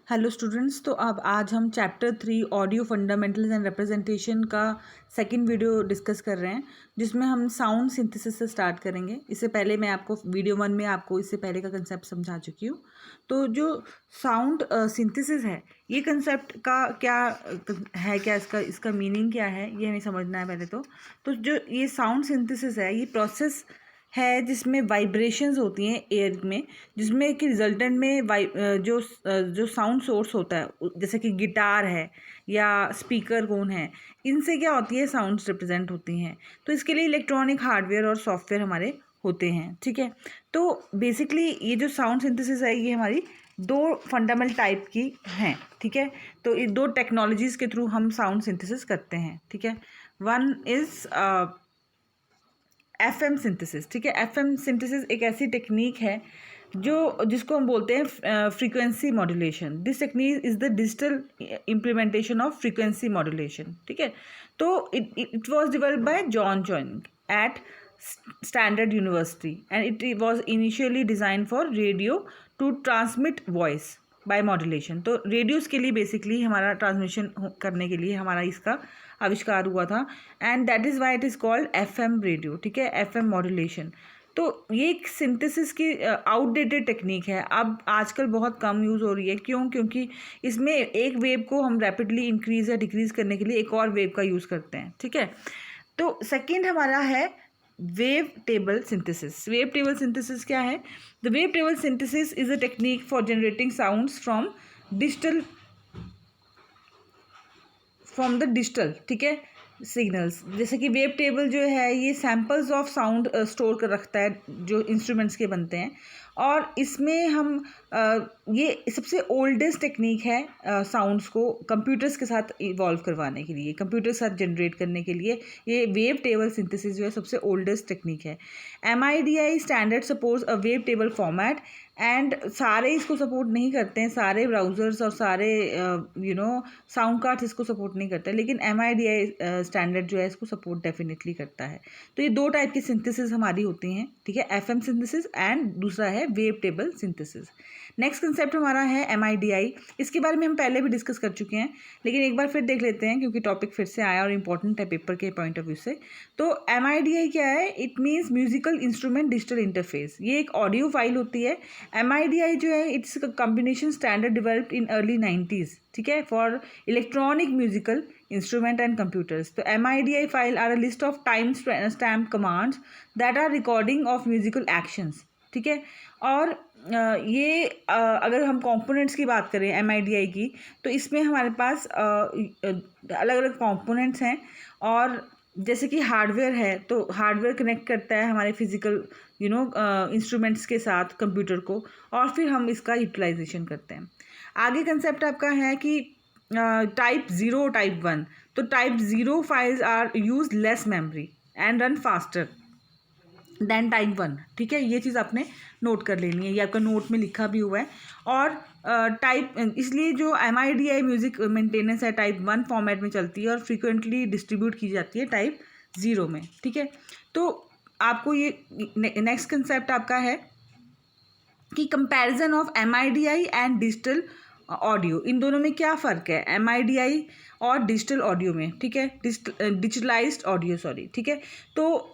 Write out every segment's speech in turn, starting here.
Hello students, तो अब आज हम chapter 3 audio fundamentals and representation का सेकंड वीडियो डिस्कस कर रहे हैं, जिसमें हम साउंड सिंथेसिस से स्टार्ट करेंगे। इससे पहले मैं आपको वीडियो 1 में आपको इससे पहले का कंसेप्ट समझा चुकी हूँ। तो जो साउंड सिंथेसिस है, ये कंसेप्ट का क्या है, क्या इसका मीनिंग क्या है, ये हमें समझना है पहले। तो जो ये साउंड सिंथेसिस है, ये प्रोसेस है जिसमें वाइब्रेशंस होती हैं एयर में, जिसमें कि रिजल्टेंट में जो साउंड सोर्स होता है, जैसे कि गिटार है या स्पीकर कोन है, इनसे क्या होती है, साउंड्स रिप्रेजेंट होती हैं। तो इसके लिए इलेक्ट्रॉनिक हार्डवेयर और सॉफ्टवेयर हमारे होते हैं, ठीक है। तो बेसिकली ये जो साउंड सिंथेसिस है, ये हमारी दो फंडामेंटल टाइप की हैं, ठीक है। तो ये दो टेक्नोलॉजीज़ के थ्रू हम साउंड सिंथेसिस करते हैं, ठीक है। वन इज़ एफएम सिंथेसिस, ठीक है। एफएम सिंथेसिस एक ऐसी टेक्निक है जिसको हम बोलते हैं frequency modulation. This technique is the digital implementation of frequency modulation, ठीक है। तो it was developed by John Chowning at Stanford university and it was initially design for radio to transmit voice by modulation. तो radios के लिए basically हमारा transmission करने के लिए हमारा इसका आविष्कार हुआ था, and that is why it is called FM radio, ठीक है, एफएम मॉड्यूलेशन। तो ये एक सिंथेसिस की आउटडेटेड टेक्निक है, अब आजकल बहुत कम यूज़ हो रही है। क्यों? क्योंकि इसमें एक वेव को हम रैपिडली इंक्रीज़ या डिक्रीज़ करने के लिए एक और वेव का यूज़ करते हैं, ठीक है। तो सेकेंड हमारा है wave table synthesis. Wave table synthesis क्या है? The wave table synthesis is a technique for generating sounds from digital, ठीक है, सिग्नल्स। जैसे कि वेव टेबल जो है, ये सैम्पल्स ऑफ साउंड स्टोर कर रखता है जो इंस्ट्रूमेंट्स के बनते हैं, और इसमें हम ये सबसे ओल्डेस्ट टेक्निक है साउंड्स को कंप्यूटर्स के साथ इवॉल्व करवाने के लिए, कंप्यूटर के साथ जनरेट करने के लिए। ये वेव टेबल सिंथेसिस जो है सबसे ओल्डेस्ट टेक्निक है। MIDI standard supports a wave table format, and सारे इसको सपोर्ट नहीं करते हैं, सारे ब्राउज़र्स और सारे साउंड कार्ड्स इसको सपोर्ट नहीं करते, लेकिन MIDI स्टैंडर्ड जो है इसको सपोर्ट डेफिनेटली करता है। तो ये दो टाइप की सिंथेसिस हमारी होती हैं, ठीक है, एफएम सिंथेसिस एंड दूसरा है wave table synthesis. Next concept हमारा है MIDI। इसके बारे में हम पहले भी डिस्कस कर चुके हैं, लेकिन एक बार फिर देख लेते हैं क्योंकि टॉपिक फिर से आया और इम्पॉर्टेंट है पेपर के पॉइंट ऑफ व्यू से। तो MIDI क्या है? It means musical instrument digital interface. ये एक ऑडियो फाइल होती है। MIDI जो है, it's combination standard developed in early 90s, ठीक है, for electronic musical instrument and computers. तो MIDI file are a list of time stamp commands that are recording of musical actions, ठीक है। और अगर हम कंपोनेंट्स की बात करें MIDI की, तो इसमें हमारे पास अलग अलग कंपोनेंट्स हैं, और जैसे कि हार्डवेयर है, तो हार्डवेयर कनेक्ट करता है हमारे फिजिकल इंस्ट्रूमेंट्स के साथ कंप्यूटर को, और फिर हम इसका यूटिलाइजेशन करते हैं। आगे कंसेप्ट आपका है कि टाइप 0, टाइप 1। तो type 0 files are use less memory and run faster than type 1, ठीक है। ये चीज़ आपने नोट कर लेनी है, ये आपका नोट में लिखा भी हुआ है। और इसलिए जो MIDI म्यूज़िक मेंटेनेंस है टाइप 1 फॉर्मेट में चलती है और फ्रीक्वेंटली डिस्ट्रीब्यूट की जाती है टाइप 0 में, ठीक है। तो आपको ये नेक्स्ट कंसेप्ट आपका है कि comparison of MIDI and digital audio, इन दोनों में क्या फ़र्क है MIDI और डिजिटल ऑडियो में, ठीक है, डिजिटलाइज्ड ऑडियो, सॉरी, ठीक है। तो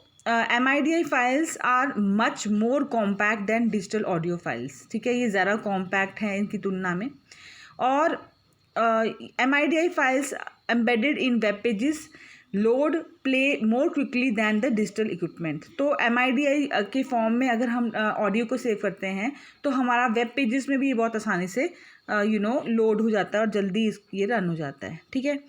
MIDI files are much more compact than digital audio files, ठीक है, ये ज़्यादा कॉम्पैक्ट है इनकी तुलना में। और MIDI files embedded in web pages load play more quickly than the digital equipment. तो MIDI के फॉर्म में अगर हम ऑडियो को सेव करते हैं, तो हमारा वेब पेजेस में भी ये बहुत आसानी से लोड हो जाता है और जल्दी ये रन हो जाता है, ठीक है।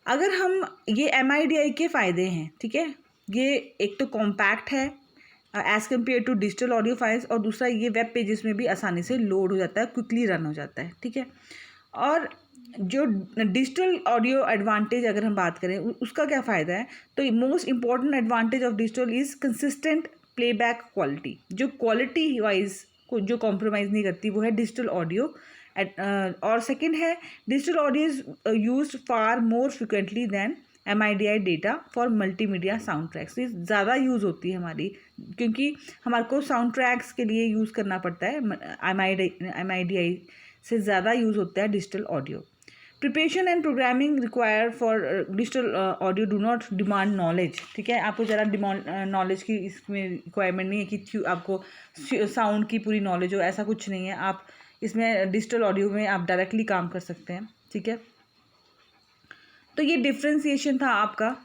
अगर हम ये MIDI के फ़ायदे हैं, ठीक है, ये एक तो कॉम्पैक्ट है as compare to digital audio files, और दूसरा ये वेब पेजेस में भी आसानी से लोड हो जाता है, क्विकली रन हो जाता है, ठीक है। और जो डिजिटल ऑडियो एडवांटेज अगर हम बात करें, उसका क्या फ़ायदा है? तो most important advantage of digital is consistent playback quality. जो क्वालिटी वाइज को जो कॉम्प्रोमाइज़ नहीं करती, वो है डिजिटल ऑडियो। और सेकंड है, digital audio is used far more frequently than MIDI data for multimedia sound tracks. ये ज़्यादा यूज़ होती है हमारी, क्योंकि हमारे को साउंड ट्रैक्स के लिए यूज़ करना पड़ता है MIDI से ज़्यादा यूज़ होता है digital audio. Preparation and programming require for digital audio do not demand knowledge, ठीक है, आपको ज़रा डिमांड नॉलेज की इसमें रिक्वायरमेंट नहीं है कि आपको साउंड की पूरी नॉलेज हो, ऐसा कुछ नहीं है। आप इसमें डिजिटल ऑडियो में आप डायरेक्टली काम कर सकते हैं, ठीक है। तो ये डिफ्रेंसिएशन था आपका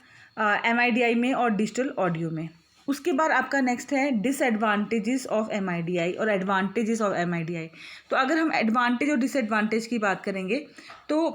MIDI में और डिजिटल ऑडियो में। उसके बाद आपका नेक्स्ट है डिसएडवांटेजेस ऑफ MIDI और एडवांटेजेस ऑफ MIDI। तो अगर हम एडवांटेज और डिसएडवांटेज की बात करेंगे तो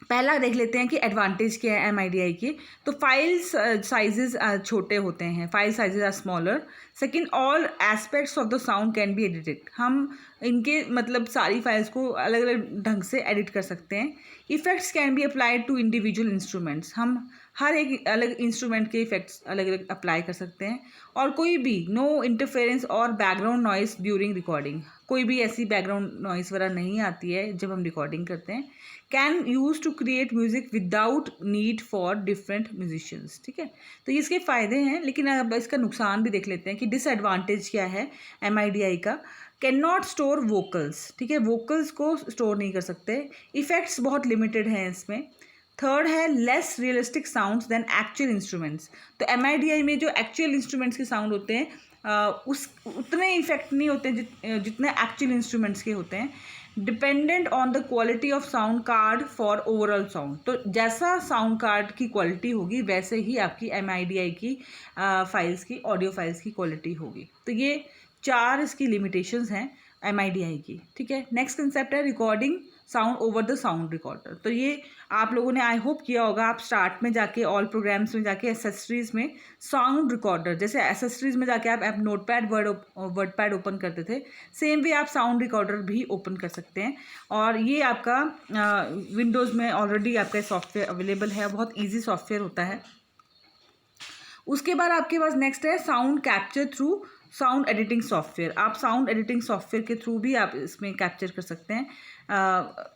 पहला देख लेते हैं कि एडवांटेज क्या है MIDI की। तो फाइल साइजेस छोटे होते हैं, file sizes are smaller. Second, all aspects of the sound can be edited, हम इनके मतलब सारी फाइल्स को अलग अलग ढंग से एडिट कर सकते हैं। Effects can be applied to individual instruments, हम हर एक अलग इंस्ट्रूमेंट के इफेक्ट्स अलग अलग अप्लाई कर सकते हैं। और कोई भी नो इंटरफेरेंस और बैकग्राउंड नॉइस ड्यूरिंग रिकॉर्डिंग, कोई भी ऐसी बैकग्राउंड नॉइस वगैरह नहीं आती है जब हम रिकॉर्डिंग करते हैं। Can use to create music without need for different musicians, ठीक है। तो ये इसके फ़ायदे हैं, लेकिन अब इसका नुकसान भी देख लेते हैं कि डिसएडवांटेज क्या है MIDI का। कैन नॉट स्टोर वोकल्स, ठीक है, वोकल्स को स्टोर नहीं कर सकते। इफेक्ट्स बहुत लिमिटेड हैं इसमें। थर्ड है less realistic sounds than actual instruments. तो MIDI में जो एक्चुअल इंस्ट्रूमेंट्स के साउंड होते हैं उस उतने इफेक्ट नहीं होते जितने एक्चुअल इंस्ट्रूमेंट्स के होते हैं। Dependent on the quality of sound card for overall sound, तो जैसा साउंड कार्ड की क्वालिटी होगी वैसे ही आपकी MIDI की फाइल्स की, ऑडियो फाइल्स की क्वालिटी होगी। तो ये 4 इसकी लिमिटेशंस हैं MIDI की, ठीक है। नेक्स्ट कंसेप्ट है recording sound over the sound recorder. तो ये आप लोगों ने आई होप किया होगा, आप स्टार्ट में जाके ऑल प्रोग्राम्स में जाके एसेसरीज में साउंड रिकॉर्डर, जैसे एसेसरीज में जाके आप नोटपैड वर्डपैड ओपन करते थे, सेम वे आप साउंड रिकॉर्डर भी ओपन कर सकते हैं। और ये आपका विंडोज़ में ऑलरेडी आपका सॉफ्टवेयर अवेलेबल है, बहुत ईजी सॉफ्टवेयर होता है। उसके बाद आपके पास नेक्स्ट है sound capture through sound editing software. आप साउंड एडिटिंग सॉफ्टवेयर के थ्रू भी आप इसमें कैप्चर कर सकते हैं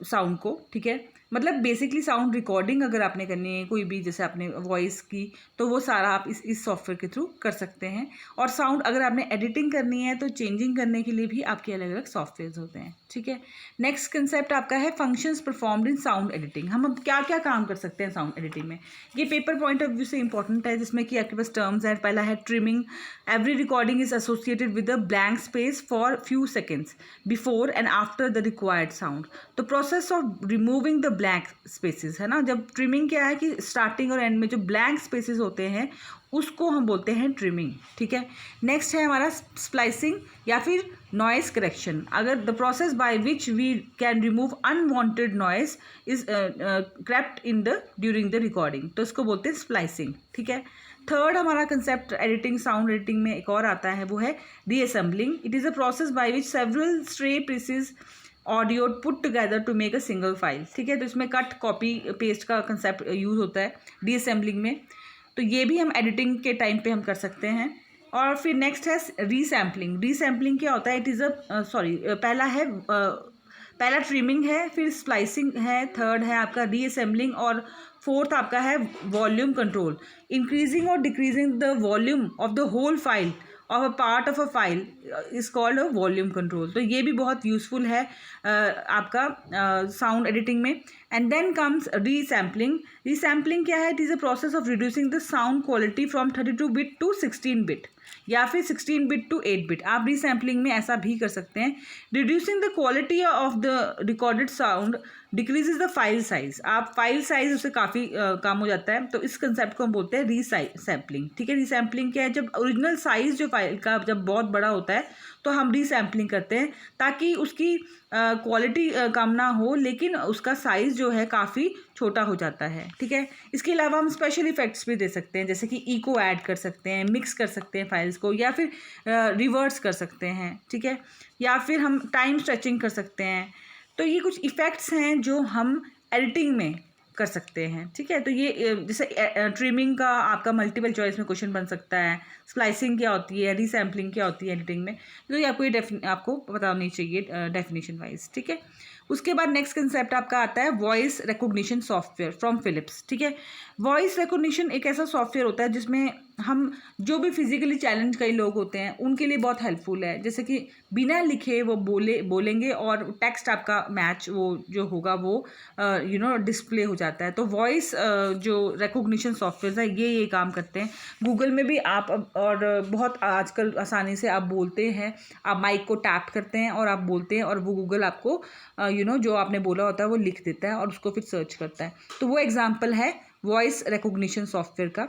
साउंड को, ठीक है। मतलब बेसिकली साउंड रिकॉर्डिंग अगर आपने करनी है कोई भी, जैसे आपने वॉइस की, तो वो सारा आप इस सॉफ्टवेयर के थ्रू कर सकते हैं। और साउंड अगर आपने एडिटिंग करनी है तो चेंजिंग करने के लिए भी आपके अलग अलग सॉफ्टवेयर होते हैं, ठीक है। नेक्स्ट कंसेप्ट आपका है functions performed in sound editing. हम अब क्या क्या काम कर सकते हैं साउंड एडिटिंग में, ये पेपर पॉइंट ऑफ व्यू से इंपॉर्टेंट है, जिसमें कि आपके पास टर्म्स है। पहला है trimming, every recording is associated with a blank space for few seconds before and after the required sound. तो process of removing the blank spaces है ना, जब ट्रिमिंग क्या है कि स्टार्टिंग और एंड में जो ब्लैंक स्पेसेस होते हैं उसको हम बोलते हैं ट्रिमिंग, ठीक है। नेक्स्ट है हमारा स्प्लाइसिंग या फिर नॉइस करेक्शन। अगर the process by which we can remove unwanted noise is crept in the during the recording, तो इसको बोलते हैं स्प्लाइसिंग, ठीक है। थर्ड हमारा कंसेप्ट एडिटिंग, साउंड एडिटिंग में एक और आता है, वो है reassembling. It is a process by which several stray pieces audio put together to make a single file, ठीक है। तो इसमें कट कॉपी पेस्ट का कंसेप्ट यूज़ होता है रीअसेंबलिंग में, तो ये भी हम एडिटिंग के टाइम पे हम कर सकते हैं। और फिर नेक्स्ट है रीसैम्पलिंग। रीसैम्पलिंग क्या होता है, इट इज़ पहला ट्रिमिंग है, फिर स्प्लाइसिंग है, थर्ड है आपका रीअसेंबलिंग, और फोर्थ आपका है वॉल्यूम कंट्रोल। इंक्रीजिंग और decreasing the volume of the whole file of a part of a file is called a volume control. तो ये भी बहुत यूजफुल है आपका साउंड एडिटिंग में। And then comes resampling. Resampling क्या है, it is a process of reducing the sound quality from 32 bit to 16 bit या फिर 16 बिट टू 8 बिट। आप रीसैम्पलिंग में ऐसा भी कर सकते हैं। Reducing the quality of the recorded sound decreases the file size. आप फाइल साइज उससे काफ़ी कम हो जाता है, तो इस कंसेप्ट को हम बोलते हैं रीसैम्पलिंग, ठीक है। रीसैम्पलिंग क्या है, जब ओरिजिनल साइज जो फाइल का जब बहुत बड़ा होता है तो हम रीसैम्पलिंग करते हैं ताकि उसकी क्वालिटी कम ना हो, लेकिन उसका साइज़ जो है काफ़ी छोटा हो जाता है, ठीक है। इसके अलावा हम स्पेशल इफेक्ट्स भी दे सकते हैं, जैसे कि इको ऐड कर सकते हैं, मिक्स कर सकते हैं फाइल्स को, या फिर रिवर्स कर सकते हैं, ठीक है, या फिर हम टाइम स्ट्रेचिंग कर सकते हैं। तो ये कुछ इफ़ेक्ट्स हैं जो हम एडिटिंग में कर सकते हैं, ठीक है। तो ये जैसे ट्रिमिंग का आपका मल्टीपल चॉइस में क्वेश्चन बन सकता है, स्प्लाइसिंग क्या होती है, रीसैम्पलिंग क्या होती है एडिटिंग में, तो ये आपको पता होनी चाहिए डेफिनेशन वाइज, ठीक है। उसके बाद नेक्स्ट कंसेप्ट आपका आता है voice recognition software from Philips, ठीक है। वॉइस रिकॉग्निशन एक ऐसा सॉफ्टवेयर होता है जिसमें हम जो भी फिजिकली चैलेंज कई लोग होते हैं उनके लिए बहुत हेल्पफुल है। जैसे कि बिना लिखे वो बोलेंगे और टेक्स्ट आपका मैच वो जो होगा वो डिस्प्ले हो जाता है। तो वॉइस जो रिकॉग्निशन सॉफ्टवेयर है ये काम करते हैं। गूगल में भी आप और बहुत आजकल आसानी से आप बोलते हैं, आप माइक को टैप करते हैं और आप बोलते हैं और वो गूगल आपको जो आपने बोला होता है वो लिख देता है और उसको फिर सर्च करता है। तो वो एग्जाम्पल है वॉइस रिकॉग्निशन सॉफ्टवेयर का।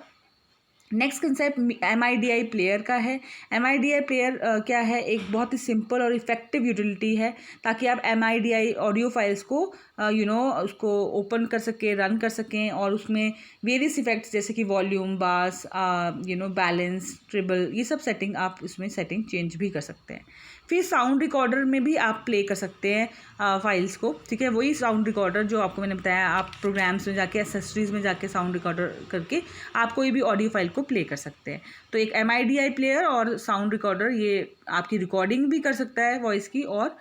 नेक्स्ट कंसेप्ट MIDI प्लेयर का है। MIDI प्लेयर क्या है, एक बहुत ही सिंपल और इफेक्टिव यूटिलिटी है ताकि आप MIDI ऑडियो फाइल्स को उसको ओपन कर सकें, रन कर सकें और उसमें वेरियस इफेक्ट्स जैसे कि वॉल्यूम, बास, बैलेंस, ट्रिबल, ये सब सेटिंग आप इसमें सेटिंग चेंज भी कर सकते हैं। फिर साउंड रिकॉर्डर में भी आप प्ले कर सकते हैं फाइल्स को, ठीक है। वही साउंड रिकॉर्डर जो आपको मैंने बताया, आप प्रोग्राम्स में जाके एसेसरीज में जाके साउंड रिकॉर्डर करके आप कोई भी ऑडियो फाइल को प्ले कर सकते हैं। तो एक MIDI प्लेयर और साउंड रिकॉर्डर ये आपकी रिकॉर्डिंग भी कर सकता है वॉइस की और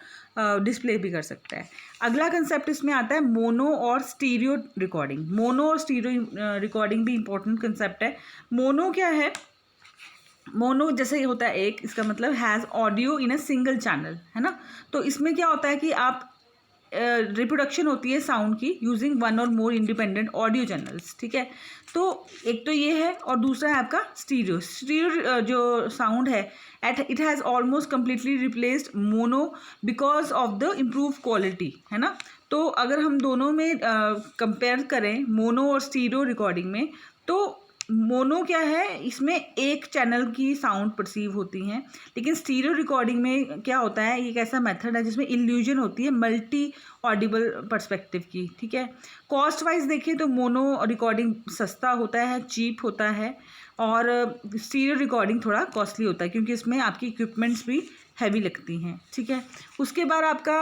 डिस्प्ले भी कर सकता है। अगला कंसेप्ट इसमें आता है मोनो और स्टीरियो रिकॉर्डिंग। मोनो और स्टीरियो रिकॉर्डिंग भी इंपॉर्टेंट कंसेप्ट है। मोनो क्या है, मोनो जैसे होता है एक, इसका मतलब has audio in a single channel, है ना। तो इसमें क्या होता है कि आप रिप्रोडक्शन होती है साउंड की यूजिंग वन और मोर इंडिपेंडेंट ऑडियो चैनल्स, ठीक है। तो एक तो ये है और दूसरा है आपका स्टीरियो जो साउंड है it has almost completely replaced mono because of the improve quality, है ना। तो अगर हम दोनों में कंपेयर करें मोनो और स्टीरियो रिकॉर्डिंग में, तो मोनो क्या है, इसमें एक चैनल की साउंड परसीव होती हैं, लेकिन स्टीरियो रिकॉर्डिंग में क्या होता है, ये एक ऐसा मेथड है जिसमें इल्यूजन होती है मल्टी ऑडिबल पर्सपेक्टिव की, ठीक है। कॉस्ट वाइज देखिए तो मोनो रिकॉर्डिंग सस्ता होता है, चीप होता है, और स्टीरियो रिकॉर्डिंग थोड़ा कॉस्टली होता है क्योंकि इसमें आपकी इक्विपमेंट्स भी हैवी लगती हैं, ठीक है। उसके बाद आपका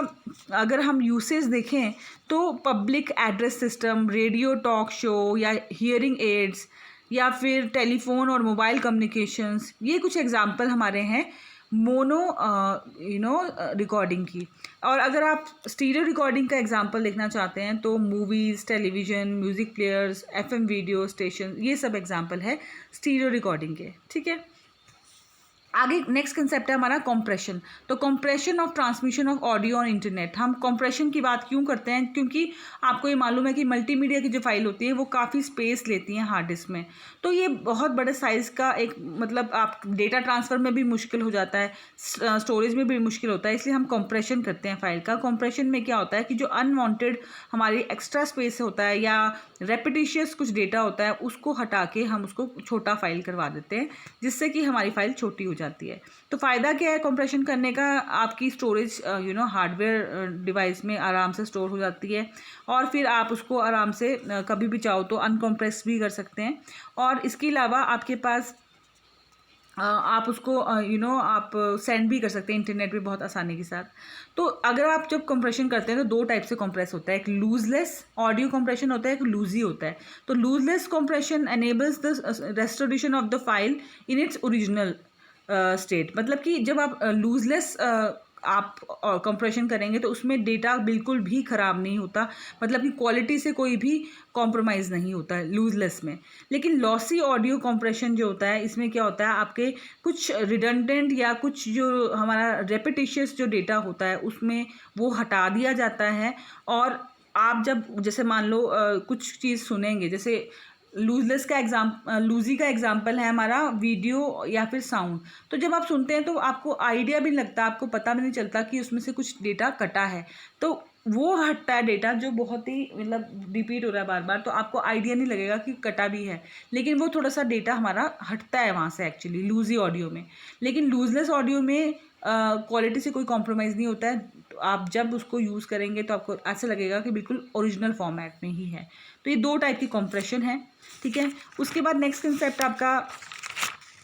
अगर हम यूसेज देखें तो public address system, radio talk show या हियरिंग एड्स या फिर टेलीफोन और मोबाइल कम्युनिकेशंस, ये कुछ एग्जांपल हमारे हैं मोनो रिकॉर्डिंग की। और अगर आप स्टीरियो रिकॉर्डिंग का एग्जांपल देखना चाहते हैं तो movies, television, music players, FM video station, ये सब एग्जांपल है स्टीरियो रिकॉर्डिंग के, ठीक है। आगे नेक्स्ट कंसेप्ट है हमारा कंप्रेशन। तो compression of transmission of audio on internet. हम कंप्रेशन की बात क्यों करते हैं, क्योंकि आपको ये मालूम है कि मल्टीमीडिया की जो फाइल होती है वो काफ़ी स्पेस लेती हैं हार्ड डिस्क में। तो ये बहुत बड़े साइज़ का एक मतलब आप डेटा ट्रांसफ़र में भी मुश्किल हो जाता है, स्टोरेज में भी मुश्किल होता है, इसलिए हम कंप्रेशन करते हैं फाइल का। कंप्रेशन में क्या होता है कि जो अनवांटेड हमारी एक्स्ट्रा स्पेस होता है या रेपिटिशियस कुछ डेटा होता है उसको हटा के हम उसको छोटा फाइल करवा देते हैं, जिससे कि हमारी फाइल छोटी हो जाती है। तो फ़ायदा क्या है कंप्रेशन करने का, आपकी स्टोरेज हार्डवेयर डिवाइस में आराम से स्टोर हो जाती है और फिर आप उसको आराम से कभी भी चाहो तो अनकम्प्रेस भी कर सकते हैं। और इसके अलावा आपके पास आप उसको आप सेंड भी कर सकते हैं इंटरनेट पे बहुत आसानी के साथ। तो अगर आप जब कंप्रेशन करते हैं तो दो टाइप से कंप्रेस होता है, एक लूजलेस ऑडियो कंप्रेशन होता है, एक लूजी होता है। तो lossless compression enables the restoration of the file in its original state. मतलब कि जब आप लूजलेस आप कंप्रेशन करेंगे तो उसमें डेटा बिल्कुल भी ख़राब नहीं होता, मतलब कि क्वालिटी से कोई भी कॉम्प्रोमाइज़ नहीं होता है लूजलेस में। लेकिन लॉसी ऑडियो कंप्रेशन जो होता है इसमें क्या होता है, आपके कुछ रिडंडेंट या कुछ जो हमारा रेपिटिशियस जो डेटा होता है उसमें वो हटा दिया जाता है। और आप जब जैसे मान लो कुछ चीज़ सुनेंगे, जैसे लूजलेस का लूजी का एग्जाम्पल है हमारा वीडियो या फिर साउंड। तो जब आप सुनते हैं तो आपको आइडिया भी नहीं लगता, आपको पता भी नहीं चलता कि उसमें से कुछ डेटा कटा है, तो वो हटता है डेटा जो बहुत ही मतलब रिपीट हो रहा है बार बार, तो आपको आइडिया नहीं लगेगा कि कटा भी है, लेकिन वो थोड़ा सा डेटा हमारा हटता है वहाँ से एक्चुअली लूजी ऑडियो में। लेकिन लूजलेस ऑडियो में क्वालिटी से कोई कॉम्प्रोमाइज़ नहीं होता है, तो आप जब उसको यूज़ करेंगे तो आपको ऐसा लगेगा कि बिल्कुल ओरिजिनल फॉर्मेट में ही है। तो ये दो टाइप की कंप्रेशन है, ठीक है। उसके बाद नेक्स्ट कंसेप्ट आपका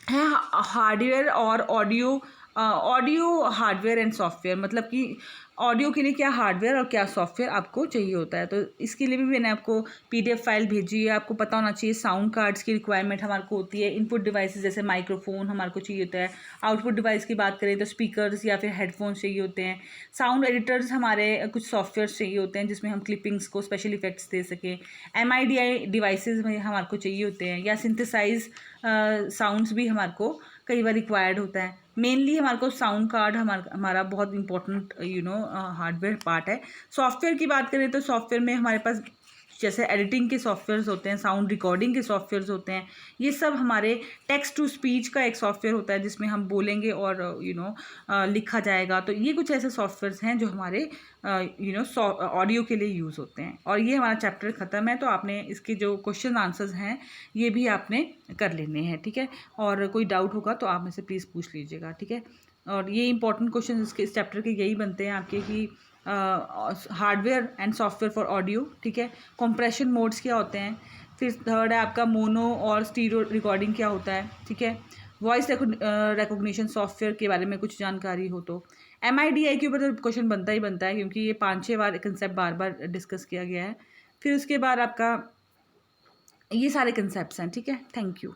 है हार्डवेयर और audio audio hardware and software, मतलब कि ऑडियो के लिए क्या हार्डवेयर और क्या सॉफ्टवेयर आपको चाहिए होता है। तो इसके लिए भी मैंने आपको पीडीएफ फाइल भेजी है। आपको पता होना चाहिए साउंड कार्ड्स की रिक्वायरमेंट हमारे को होती है। इनपुट डिवाइसेस जैसे माइक्रोफोन हमारे को चाहिए होता है। आउटपुट डिवाइस की बात करें तो स्पीकर्स या फिर हेडफोन्स चाहिए होते हैं। साउंड एडिटर्स हमारे कुछ सॉफ्टवेयर्स चाहिए होते हैं जिसमें हम क्लिपिंग्स को स्पेशल इफेक्ट्स दे सकें। MIDI डिवाइसेस में हमारे को चाहिए होते हैं, या सिंथेसाइज साउंड्स भी हमारे को कई बार रिक्वायर्ड होता है। मेनली हमारे को साउंड कार्ड हमारा बहुत इंपॉर्टेंट हार्डवेयर पार्ट है। सॉफ्टवेयर की बात करें तो सॉफ्टवेयर में हमारे पास जैसे एडिटिंग के सॉफ्टवेयर्स होते हैं, साउंड रिकॉर्डिंग के सॉफ्टवेयर्स होते हैं। ये सब हमारे टेक्स्ट टू स्पीच का एक सॉफ्टवेयर होता है जिसमें हम बोलेंगे और लिखा जाएगा। तो ये कुछ ऐसे सॉफ्टवेयर्स हैं जो हमारे ऑडियो के लिए यूज़ होते हैं। और ये हमारा चैप्टर ख़त्म है, तो आपने इसके जो क्वेश्चन आंसर्स हैं ये भी आपने कर लेने हैं, ठीक है। और कोई डाउट होगा तो आप मुझसे प्लीज़ पूछ लीजिएगा, ठीक है। और ये इंपॉर्टेंट क्वेश्चन इस चैप्टर के यही बनते हैं आपके कि hardware and software for audio, ठीक है। कंप्रेशन मोड्स क्या होते हैं, फिर थर्ड है आपका मोनो और स्टीरियो रिकॉर्डिंग क्या होता है, ठीक है। वॉइस रिकॉग्निशन सॉफ्टवेयर के बारे में कुछ जानकारी हो तो MIDI के ऊपर तो क्वेश्चन बनता ही बनता है, क्योंकि ये 5-6 बार कंसेप्ट बार बार डिस्कस किया गया है। फिर उसके बाद आपका ये सारे कंसेप्ट्स हैं, ठीक है। Thank you.